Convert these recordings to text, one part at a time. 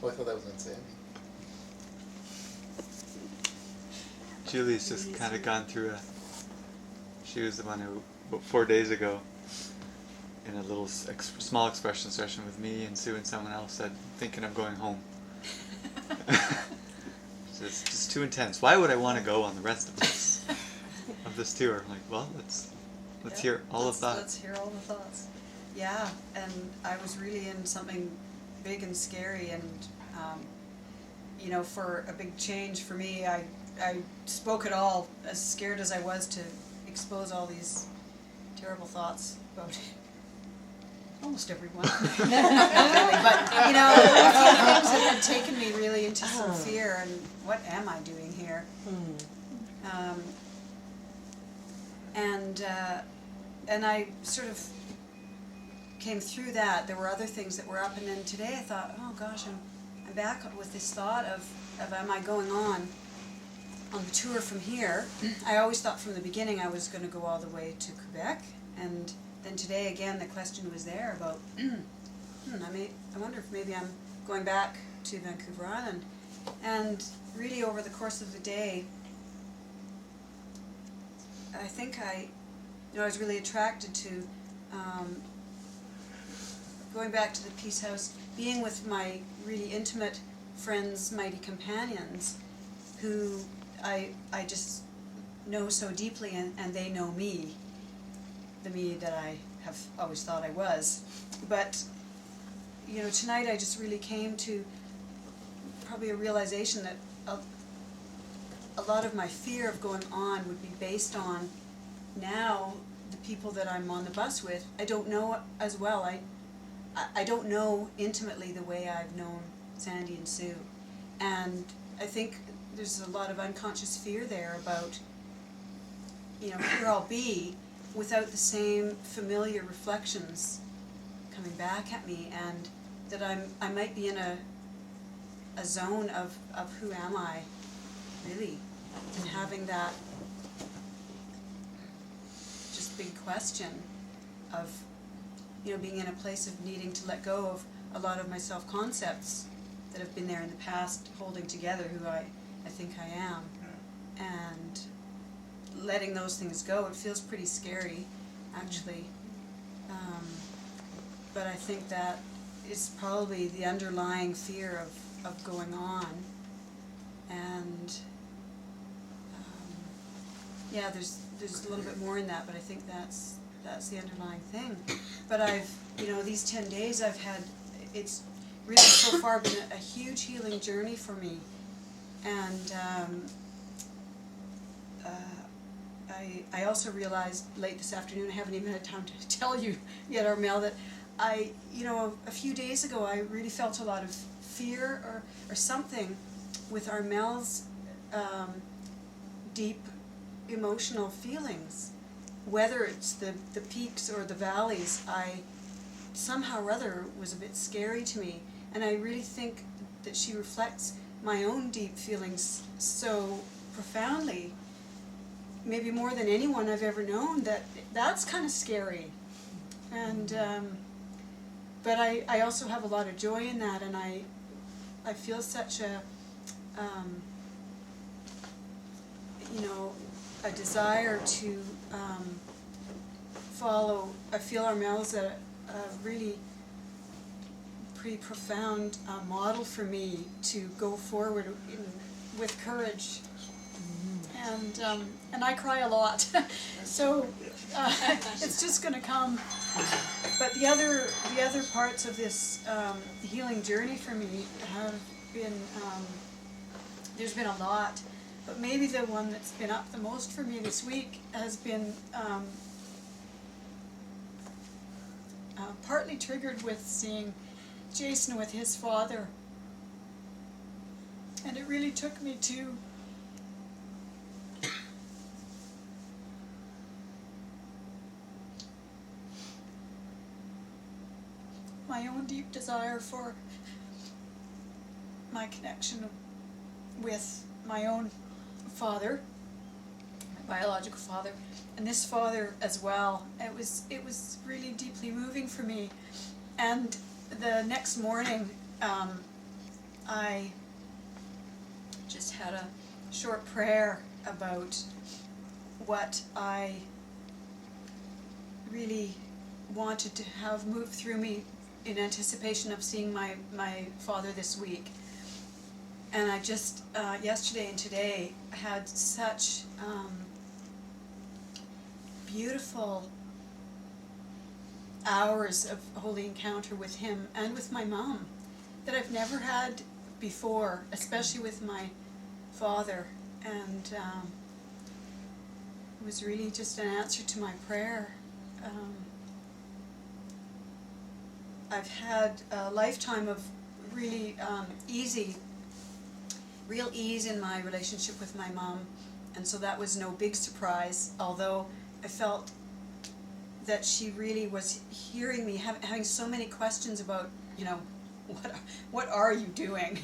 Oh, I thought that was on Sandy. Julie's just kind of gone through she was the one who, about 4 days ago, in a little small expression session with me and Sue and someone else, said, thinking of going home. So it's just too intense. Why would I want to go on the rest of this tour? I'm like, well, let's hear all of that. Let's hear all the thoughts. Yeah, and I was really in something big and scary, and for a big change for me, I spoke it all, as scared as I was to expose all these terrible thoughts about almost everyone. Not really, but a few things that had taken me really into some fear, and what am I doing here? And I sort of came through that. There were other things that were up, and then today I thought, oh gosh, I'm back with this thought of am I going on the tour from here. I always thought from the beginning I was going to go all the way to Quebec, and then today again the question was there about I wonder if maybe I'm going back to Vancouver Island. And really over the course of the day, I think I was really attracted to going back to the Peace House, being with my really intimate friends, mighty companions, who I just know so deeply, and they know me, the me that I have always thought I was. But tonight I just really came to probably a realization that a lot of my fear of going on would be based on now the people that I'm on the bus with. I don't know as well. I don't know intimately the way I've known Sandy and Sue, and I think there's a lot of unconscious fear there about here I'll be without the same familiar reflections coming back at me, and that I might be in a zone of who am I really, and having that just big question of being in a place of needing to let go of a lot of my self-concepts that have been there in the past, holding together who I think I am, and letting those things go. It feels pretty scary, actually, but I think that is probably the underlying fear of going on, and there's a little bit more in that, but I think that's the underlying thing. But I've these 10 days I've had, it's really so far been a huge healing journey for me, and I also realized late this afternoon, I haven't even had time to tell you yet, Armelle, that a few days ago I really felt a lot of fear or something with Armelle's deep emotional feelings. Whether it's the peaks or the valleys, somehow or other was a bit scary to me, and I really think that she reflects my own deep feelings so profoundly, maybe more than anyone I've ever known, that's kind of scary. And but I also have a lot of joy in that, and I feel such a desire to follow. I feel Armelle's a really pretty profound model for me to go forward with courage. And I cry a lot, so it's just going to come. But the other parts of this healing journey for me have been, there's been a lot, but maybe the one that's been up the most for me this week has been partly triggered with seeing Jason with his father, and it really took me to my own deep desire for my connection with my own father, my biological father, and this father as well. It was really deeply moving for me. And the next morning, I just had a short prayer about what I really wanted to have move through me in anticipation of seeing my father this week. And I just, yesterday and today, had such beautiful hours of holy encounter with him and with my mom that I've never had before, especially with my father. And it was really just an answer to my prayer. I've had a lifetime of really real ease in my relationship with my mom, and so that was no big surprise, although I felt that she really was hearing me, having so many questions about, you know, what are you doing?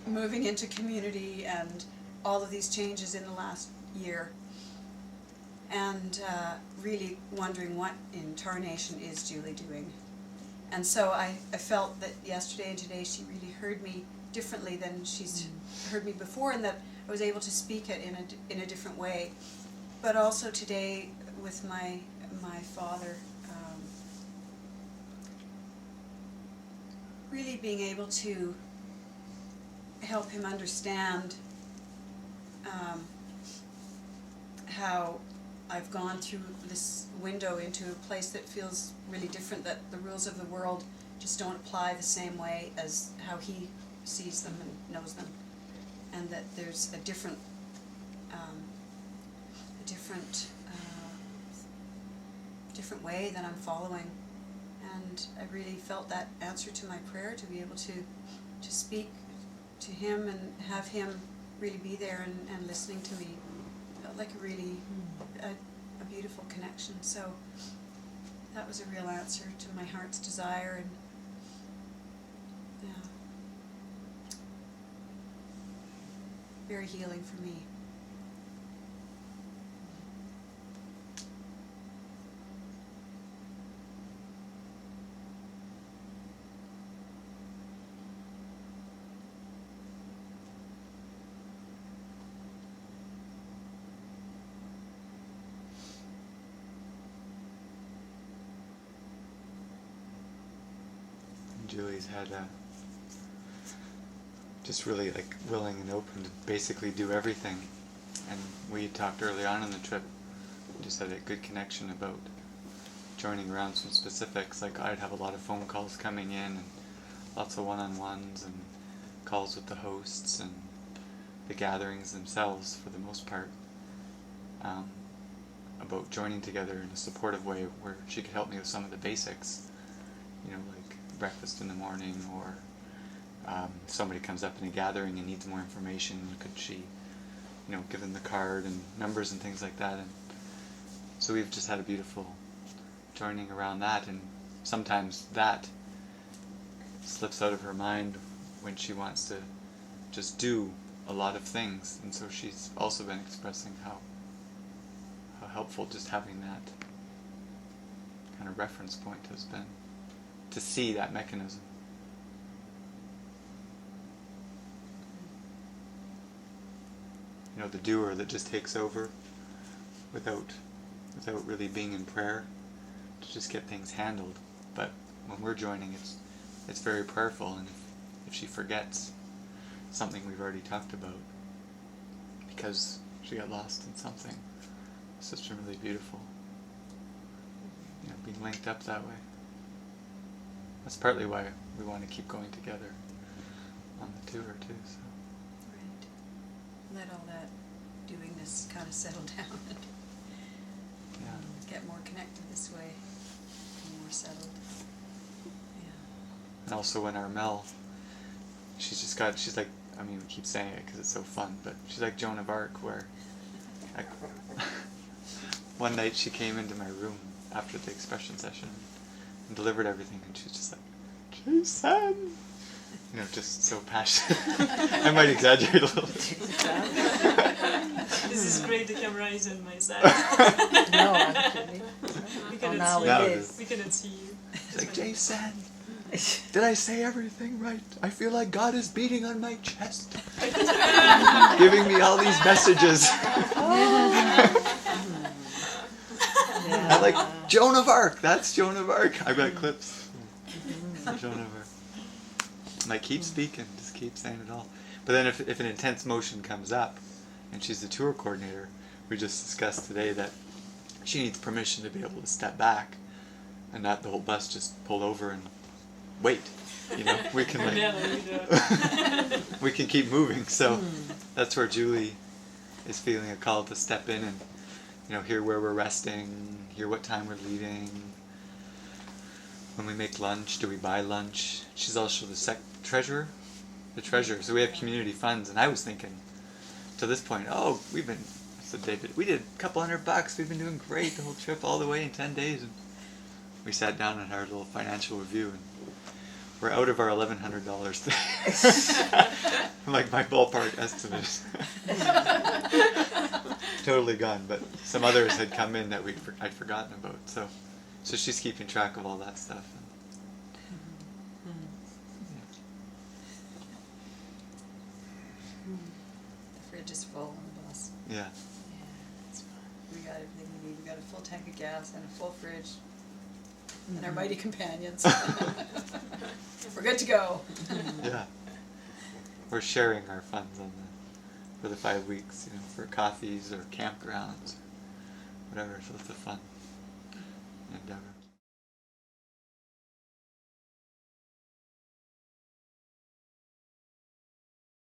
Moving into community and all of these changes in the last year. And really wondering what in tarnation is Julie doing. And so I felt that yesterday and today she really heard me differently than she's heard me before, and that I was able to speak it in a different way. But also today with my father, really being able to help him understand how I've gone through this window into a place that feels really different, that the rules of the world just don't apply the same way as how he sees them and knows them, and that there's a different way that I'm following. And I really felt that answer to my prayer, to be able to speak to him and have him really be there and listening to me. Felt like a really a beautiful connection. So that was a real answer to my heart's desire, and yeah, very healing for me. Julie's had just really like willing and open to basically do everything. And we talked early on in the trip, just had a good connection about joining around some specifics. Like I'd have a lot of phone calls coming in, and lots of one-on-ones and calls with the hosts and the gatherings themselves for the most part, about joining together in a supportive way where she could help me with some of the basics, you know, like breakfast in the morning, or if somebody comes up in a gathering and needs more information, could she, you know, give them the card and numbers and things like that. And so we've just had a beautiful joining around that, and sometimes that slips out of her mind when she wants to just do a lot of things, and so she's also been expressing how helpful just having that kind of reference point has been, to see that mechanism. You know, the doer that just takes over without really being in prayer to just get things handled. But when we're joining, it's very prayerful, and if she forgets something we've already talked about because she got lost in something, it's just been really beautiful. You know, being linked up that way. That's partly why we want to keep going together on the tour too. So. Right. Let all that doingness kind of settle down and get more connected this way, and more settled. Yeah. And also when Armelle, she's like, I mean, we keep saying it because it's so fun, but she's like Joan of Arc, where one night she came into my room after the expression session and delivered everything, and she was just like, Jason! You know, just so passionate. I might exaggerate a little bit. This is great, the camera is on my side. No, actually. We cannot now see it you. is. We cannot see you. She's like, Jason! Did I say everything right? I feel like God is beating on my chest, giving me all these messages. I like Joan of Arc. That's Joan of Arc. I've got clips. Joan of Arc. I'm like, keep speaking. Just keep saying it all. But then if an intense motion comes up, and she's the tour coordinator, we just discussed today that she needs permission to be able to step back, and not the whole bus just pull over and wait. You know, we can we can keep moving. So that's where Julie is feeling a call to step in and, you know, hear where we're resting, hear what time we're leaving. When we make lunch, do we buy lunch? She's also the treasurer. The treasurer. So we have community funds, and I was thinking, to this point, I said, David, we did a couple $100. We've been doing great the whole trip, all the way in 10 days. And we sat down and had our little financial review, and we're out of our $1,100 like my ballpark estimate. Totally gone, but some others had come in that I'd forgotten about. So she's keeping track of all that stuff. The fridge is full on the bus. Yeah. Yeah, it's fun. We got everything we need. We got a full tank of gas and a full fridge. And our mighty companions. We're good to go. Yeah. We're sharing our funds for the 5 weeks, you know, for coffees or campgrounds, or whatever. So it's a fun endeavor.